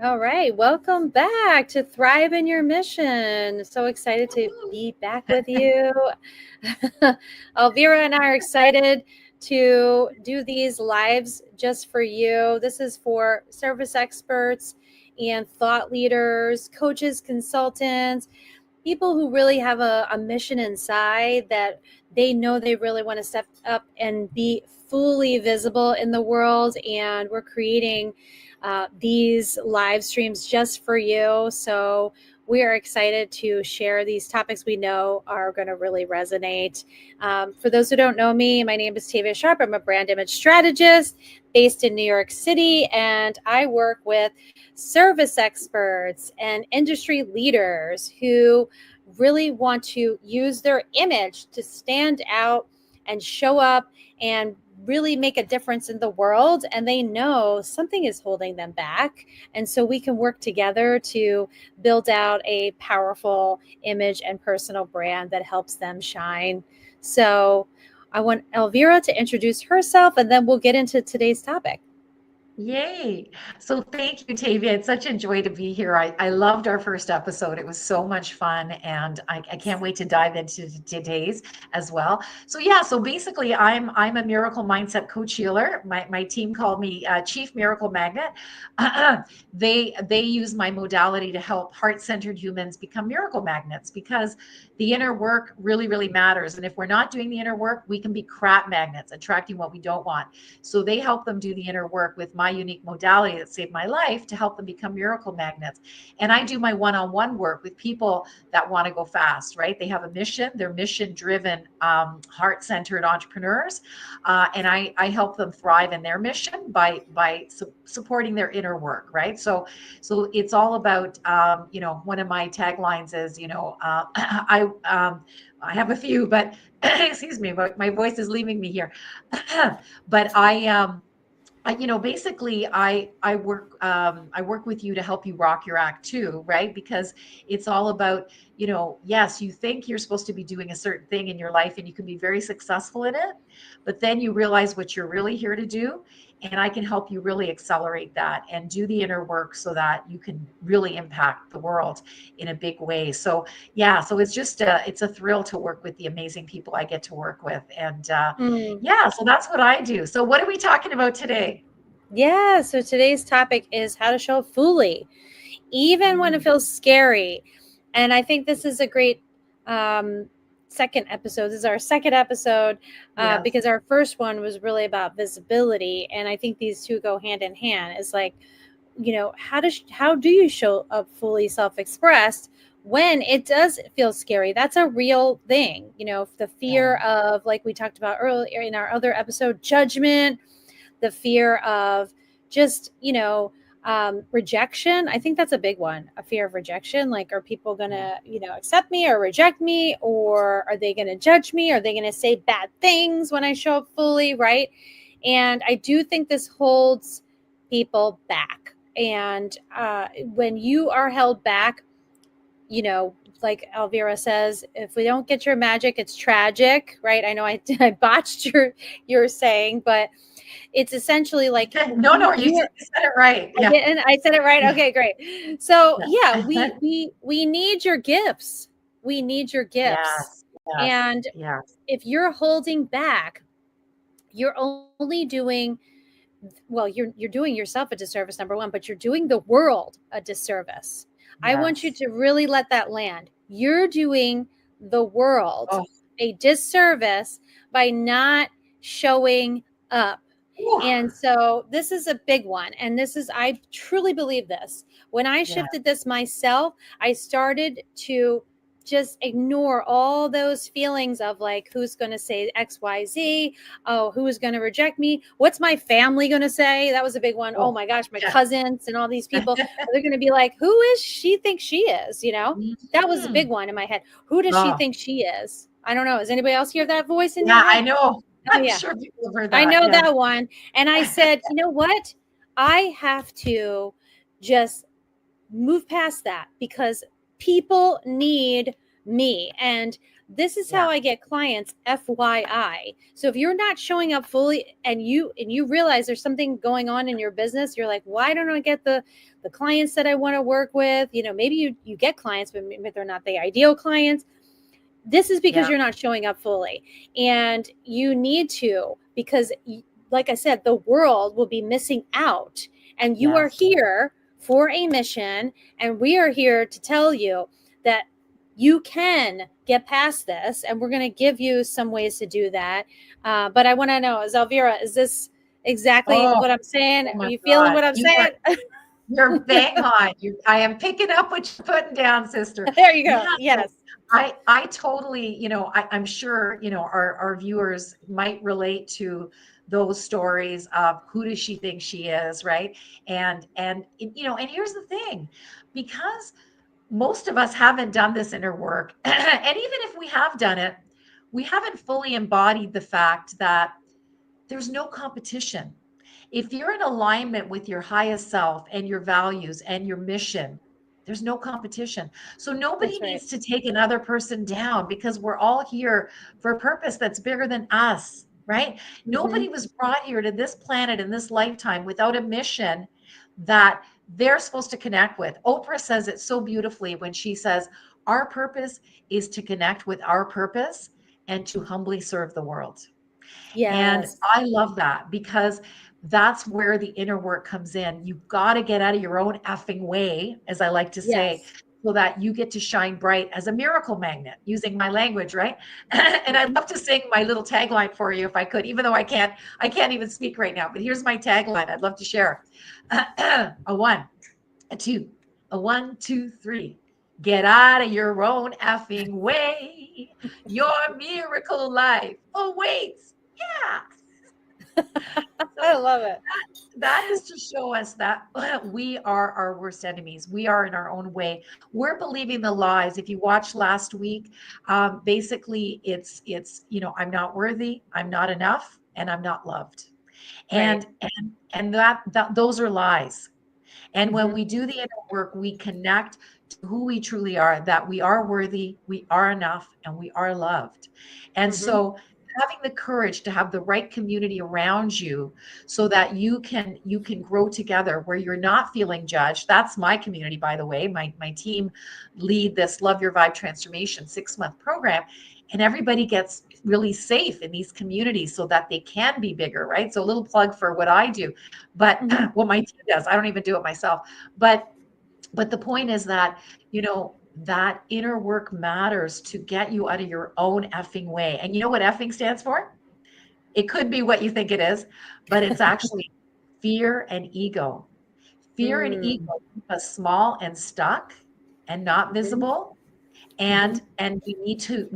All right, welcome back to Thrive in Your Mission. So excited to be back with you. Elvira and I are excited to do these lives just for you. This is for service experts and thought leaders, coaches, consultants, people who really have a mission inside that they know they really want to step up and be fully visible in the world. And we're creating these live streams just for you. So we are excited to share these topics we know are going to really resonate. For those who don't know me, my name is Tavia Sharp. I'm a brand image strategist based in New York City, and I work with service experts and industry leaders who really want to use their image to stand out and show up and really make a difference in the world, and they know something is holding them back, and so we can work together to build out a powerful image and personal brand that helps them shine. So I want Elvira to introduce herself, and then we'll get into today's topic. Yay. So thank you, Tavia. It's such a joy to be here. I loved our first episode. It was so much fun, and I can't wait to dive into today's as well. So yeah, so basically I'm a miracle mindset coach healer. My team called me Chief Miracle Magnet. They use my modality to help heart-centered humans become miracle magnets because the inner work really matters. And if we're not doing the inner work, we can be crap magnets, attracting what we don't want. So they help them do the inner work with my unique modality that saved my life to help them become miracle magnets. And I do my one-on-one work with people that want to go fast, right? They have a mission, they're mission-driven, heart-centered entrepreneurs. And I help them thrive in their mission by supporting their inner work, right? So it's all about, one of my taglines is, I have a few, but excuse me, my voice is leaving me here. But basically I work with you to help you rock your act too, right? Because it's all about, yes, you think you're supposed to be doing a certain thing in your life and you can be very successful in it, but then you realize what you're really here to do. And I can help you really accelerate that and do the inner work so that you can really impact the world in a big way. So yeah, so it's a thrill to work with the amazing people I get to work with. And Mm. yeah, so that's what I do. So what are we talking about today? Yeah, so today's topic is how to show up fully, even when it Mm, feels scary. And I think this is a great um, second episode. This is our second episode yes. because our first one was really about visibility. And I think these two go hand in hand. It's like, how do you show up fully self-expressed when it does feel scary? That's a real thing. The Yeah. fear of, like we talked about earlier in our other episode, judgment, the fear of just, rejection. I think that's a big one, a fear of rejection. Like, are people going Yeah. to, accept me or reject me? Or are they going to judge me? Are they going to say bad things when I show up fully? Right. And I do think this holds people back. And when you are held back, like Elvira says, if we don't get your magic, it's tragic, right? I know I botched your saying, but it's essentially like No, no, you you said, are. you said it right. I Yeah. didn't. I said it right. Yeah. Okay, great. So yeah, Yeah. we need your gifts. We need your gifts, Yes. Yes. and Yes. if you're holding back, you're only doing, well, you're doing yourself a disservice, number one, but you're doing the world a disservice. I want you Yes. to really let that land. You're doing the world Oh, a disservice by not showing up. whew. And so this is a big one. And this is, I truly believe this. When I Yeah. shifted this myself, I started to just ignore all those feelings of like, who's going to say XYZ? Oh, who is going to reject me? What's my family going to say? That was a big one. Oh Oh, my gosh, my yeah. cousins and all these people, they're going to be like, who is she think she is? That was a big Mhm. one in my head. Who does she Oh, think she is? I don't know. Does anybody else hear that voice in your yeah, head? I know. Oh, I'm yeah. sure people have heard I that. know Yes. that one. And I said, you know what? I have to just move past that because people need me. And This is Yeah. how I get clients, FYI. So if you're not showing up fully and you realize there's something going on in your business, you're like, why don't I get the clients that I want to work with? You know, maybe you get clients, but maybe they're not the ideal clients. This is because Yeah. you're not showing up fully, and you need to, because like I said, the world will be missing out, and you are Yes. here for a mission, and we are here to tell you that you can get past this, and we're going to give you some ways to do that. But I want to know, Zalvira, is this exactly Oh, what I'm saying? oh Are my you feeling God. what I'm saying? You're bang on. I am picking up what you're putting down, sister. There you Yeah. go. So Yes. I totally, I'm sure, our viewers might relate to those stories of who does she think she is, right? And here's the thing, because most of us haven't done this inner work, and even if we have done it, we haven't fully embodied the fact that there's no competition. If you're in alignment with your highest self and your values and your mission, there's no competition. So nobody That's right. needs to take another person down, because we're all here for a purpose that's bigger than us, right? Mm-hmm. Nobody was brought here to this planet in this lifetime without a mission that they're supposed to connect with. Oprah says it so beautifully when she says, our purpose is to connect with our purpose and to humbly serve the world. And Yes. I love that, because that's where the inner work comes in. You've got to get out of your own effing way, as I like to say, Yes. so that you get to shine bright as a miracle magnet, using my language, right? And I'd Mm-hmm. love to sing my little tagline for you if I could, even though I can't even speak right now. But here's my tagline I'd love to share. A one, a two, a one, two, three. Get out of your own effing way. Your miracle life awaits. Yeah. I So love it. that is to show us that we are our worst enemies. We are in our own way. We're believing the lies. If you watched last week, basically it's I'm not worthy, I'm not enough, and I'm not loved. Right. And that those are lies. And when Mm-hmm. we do the inner work, we connect to who we truly are, that we are worthy, we are enough, and we are loved. And Mm-hmm. so having the courage to have the right community around you so that you can grow together where you're not feeling judged. That's my community, by the way. My team lead this Love Your Vibe Transformation 6-month program, and everybody gets really safe in these communities so that they can be bigger, right? So a little plug for what I do, but Mm-hmm. what my team does. I don't even do it myself. But the point is that, that inner work matters to get you out of your own effing way. And you know what effing stands for? It could be what you think it is, but it's actually fear and ego. Fear and ego Mm. keep us small and stuck and not Mm-hmm. visible. Mm-hmm. And we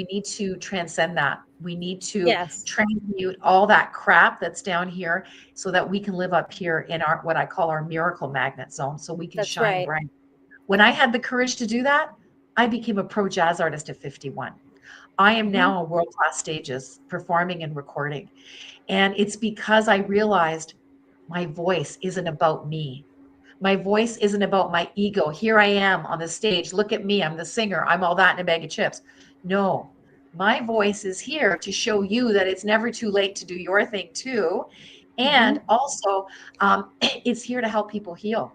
need to transcend that. We need to Yes. transmute all that crap that's down here so that we can live up here in our, what I call our miracle magnet zone, so we can That's shine right. bright. When I had the courage to do that, I became a pro jazz artist at 51. I am Mm-hmm. now on world class stages performing and recording. And it's because I realized my voice isn't about me. My voice isn't about my ego. Here I am on the stage. Look at me. I'm the singer. I'm all that in a bag of chips. No, my voice is here to show you that it's never too late to do your thing too. Mm-hmm. And also, it's here to help people heal.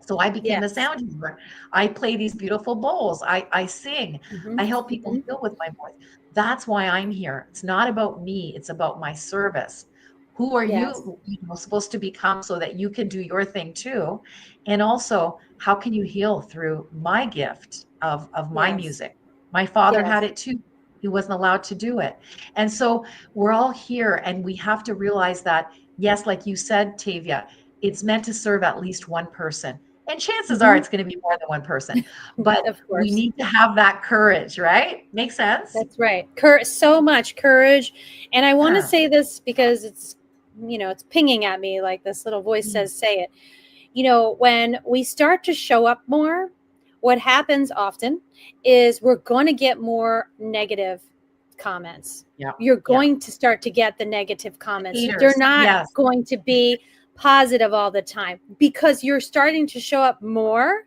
So I became a Yes. sound healer. I play these beautiful bowls. I sing. Mm-hmm. I help people Mm-hmm. heal with my voice. That's why I'm here. It's not about me. It's about my service. Who are Yes. you supposed to become so that you can do your thing too? And also, how can you heal through my gift of my Yes. music? My father had Yes. it too. He wasn't allowed to do it. And so we're all here, and we have to realize that, yes, like you said, Tavia, it's meant to serve at least one person. And chances are Mm-hmm. it's going to be more than one person. But Of we course. need to have that courage, right? Make sense? That's right. So much courage. And I want to say this because it's, it's pinging at me like this little voice Mm, says, say it. When we start to show up more, what happens often is we're going to get more negative comments. yeah, You're yeah. going to start to get the negative comments. They're Haters, not yes. going to be positive all the time because you're starting to show up more.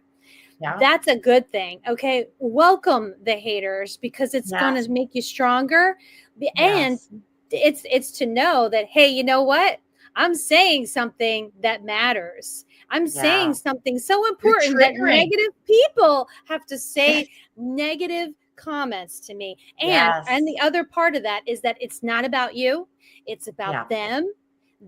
Yeah. That's a good thing. Okay. Welcome the haters because it's going Yes. to make you stronger. And Yes. it's to know that, hey, you know what? I'm saying something that matters. I'm saying Yeah. something so You're important that triggering. negative people have to say negative comments to me. And Yes. the other part of that is that it's not about you. It's about Yeah. them.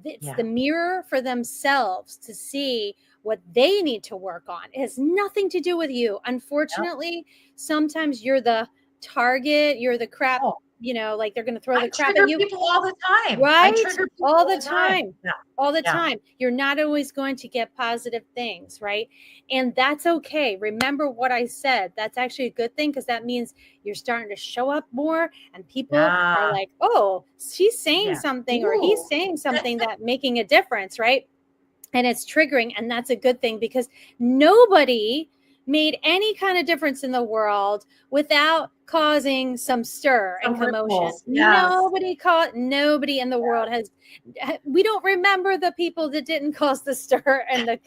It's Yeah. the mirror for themselves to see what they need to work on. It has nothing to do with you. Yep. Unfortunately, sometimes you're the target, you're the crap, Oh, like they're going to throw I the crap at trigger you. people all the time. I Right? trigger people All all the the time. time. Yeah. All the Yeah. time. You're not always going to get positive things, right? And that's okay. Remember what I said. That's actually a good thing because that means you're starting to show up more and people are Yeah. like, oh, she's saying Yeah. something or he's Ooh. saying something that making a difference, right? And it's triggering, and that's a good thing because nobody made any kind of difference in the world without causing some stir and Some commotion. ripples. Yes. Nobody in the world has. We don't remember the people that didn't cause the stir and the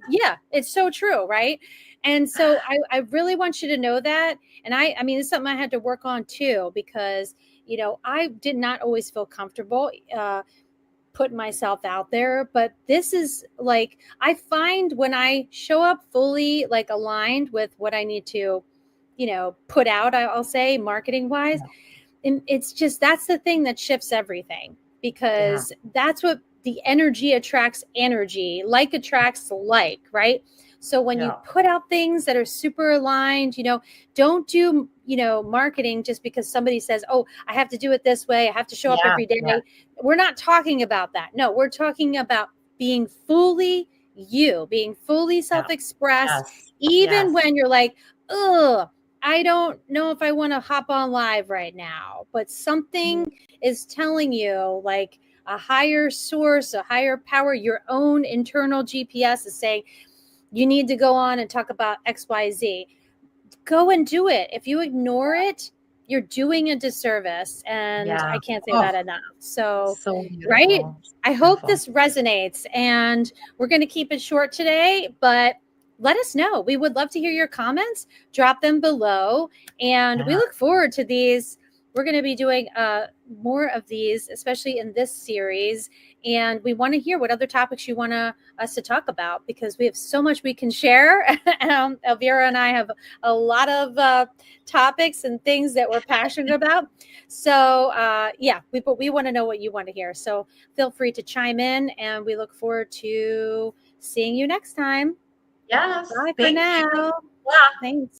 yeah, it's so true, right? And so I really want you to know that. And I mean, it's something I had to work on too, because I did not always feel comfortable putting myself out there. But this is like, I find when I show up fully like aligned with what I need to, put out, I'll say marketing wise, Yeah. and it's just, that's the thing that shifts everything, Yeah. because that's what the energy attracts energy, like attracts like, right? So when you Yeah. put out things that are super aligned, don't do, marketing just because somebody says, oh, I have to do it this way, I have to show up Yeah. every Yeah. day. We're not talking about that. No, we're talking about being fully you, being fully Yeah. self-expressed, Yes. even Yes. when you're like, ugh, I don't know if I want to hop on live right now, but something is telling you, like a higher source, a higher power, your own internal GPS is saying, you need to go on and talk about XYZ. Go and do it. If you ignore it, you're doing a disservice. And I Yeah. can't say Oh, that enough. So, so right? beautiful. So I hope beautiful. this resonates. And we're going to keep it short today, but let us know. We would love to hear your comments. Drop them below. And we Yeah. look forward to these. We're going to be doing more of these, especially in this series. And we want to hear what other topics you want us to talk about, because we have so much we can share. Elvira and I have a lot of topics and things that we're passionate about. So yeah, we want to know what you want to hear. So feel free to chime in, and we look forward to seeing you next time. Yes. Bye for Thank you. now. Yeah. Thanks.